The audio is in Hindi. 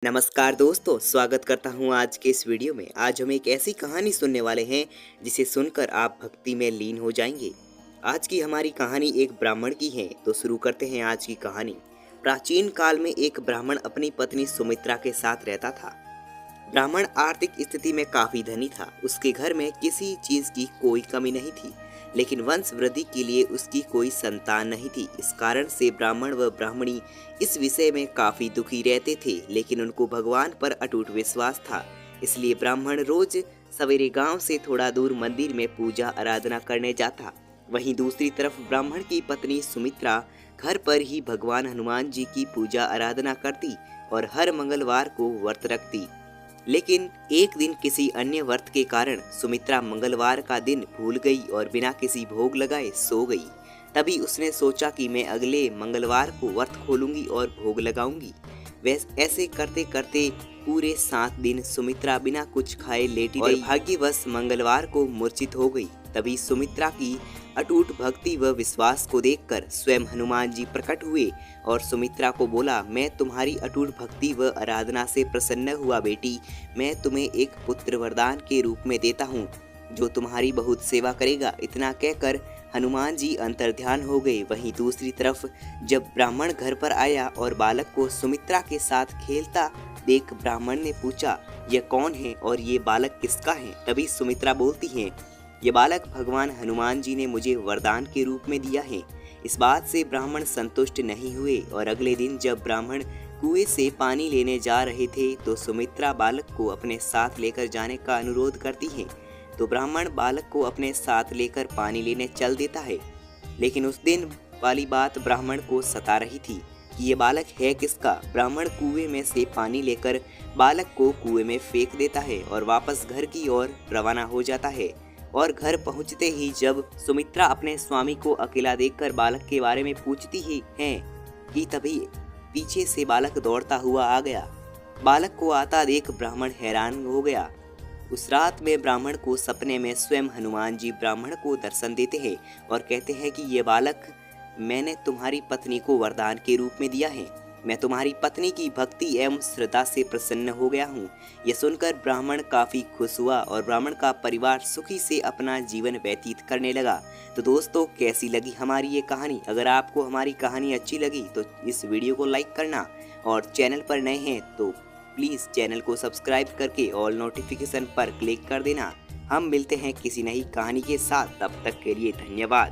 नमस्कार दोस्तों, स्वागत करता हूँ आज के इस वीडियो में। आज हम एक ऐसी कहानी सुनने वाले हैं जिसे सुनकर आप भक्ति में लीन हो जाएंगे। आज की हमारी कहानी एक ब्राह्मण की है, तो शुरू करते हैं आज की कहानी। प्राचीन काल में एक ब्राह्मण अपनी पत्नी सुमित्रा के साथ रहता था। ब्राह्मण आर्थिक स्थिति में काफी धनी था। उसके घर में किसी चीज की कोई कमी नहीं थी, लेकिन वंश वृद्धि के लिए उसकी कोई संतान नहीं थी। इस कारण से ब्राह्मण व ब्राह्मणी इस विषय में काफी दुखी रहते थे, लेकिन उनको भगवान पर अटूट विश्वास था। इसलिए ब्राह्मण रोज सवेरे गांव से थोड़ा दूर मंदिर में पूजा आराधना करने जाता। वहीं दूसरी तरफ ब्राह्मण की पत्नी सुमित्रा घर पर ही भगवान हनुमान जी की पूजा आराधना करती और हर मंगलवार को व्रत रखती। लेकिन एक दिन किसी अन्य व्रत के कारण सुमित्रा मंगलवार का दिन भूल गई और बिना किसी भोग लगाए सो गई। तभी उसने सोचा कि मैं अगले मंगलवार को व्रत खोलूंगी और भोग लगाऊंगी। वैसे ऐसे करते करते पूरे 7 दिन सुमित्रा बिना कुछ खाए लेटी रही। भाग्यवश मंगलवार को मूर्छित हो गई। तभी सुमित्रा की अटूट भक्ति व विश्वास को देखकर स्वयं हनुमान जी प्रकट हुए और सुमित्रा को बोला, मैं तुम्हारी अटूट भक्ति व आराधना से प्रसन्न हुआ बेटी। मैं तुम्हें एक पुत्र वरदान के रूप में देता हूँ जो तुम्हारी बहुत सेवा करेगा। इतना कहकर हनुमान जी अंतर्ध्यान हो गए। वहीं दूसरी तरफ जब ब्राह्मण घर पर आया और बालक को सुमित्रा के साथ खेलता देख ब्राह्मण ने पूछा, यह कौन है और ये बालक किसका है? तभी सुमित्रा बोलती है, ये बालक भगवान हनुमान जी ने मुझे वरदान के रूप में दिया है। इस बात से ब्राह्मण संतुष्ट नहीं हुए और अगले दिन जब ब्राह्मण कुएं से पानी लेने जा रहे थे तो सुमित्रा बालक को अपने साथ लेकर जाने का अनुरोध करती है। तो ब्राह्मण बालक को अपने साथ लेकर पानी लेने चल देता है। लेकिन उस दिन वाली बात ब्राह्मण को सता रही थी कि ये बालक है किसका। ब्राह्मण कुएं में से पानी लेकर बालक को कुएं में फेंक देता है और वापस घर की ओर रवाना हो जाता है। और घर पहुंचते ही जब सुमित्रा अपने स्वामी को अकेला देखकर बालक के बारे में पूछती ही है कि तभी पीछे से बालक दौड़ता हुआ आ गया। बालक को आता देख ब्राह्मण हैरान हो गया। उस रात में ब्राह्मण को सपने में स्वयं हनुमान जी ब्राह्मण को दर्शन देते हैं और कहते हैं कि ये बालक मैंने तुम्हारी पत्नी को वरदान के रूप में दिया है। मैं तुम्हारी पत्नी की भक्ति एवं श्रद्धा से प्रसन्न हो गया हूँ। यह सुनकर ब्राह्मण काफी खुश हुआ और ब्राह्मण का परिवार सुखी से अपना जीवन व्यतीत करने लगा। तो दोस्तों, कैसी लगी हमारी ये कहानी? अगर आपको हमारी कहानी अच्छी लगी तो इस वीडियो को लाइक करना और चैनल पर नए हैं तो प्लीज चैनल को सब्सक्राइब करके ऑल नोटिफिकेशन पर क्लिक कर देना। हम मिलते हैं किसी नई कहानी के साथ, तब तक के लिए धन्यवाद।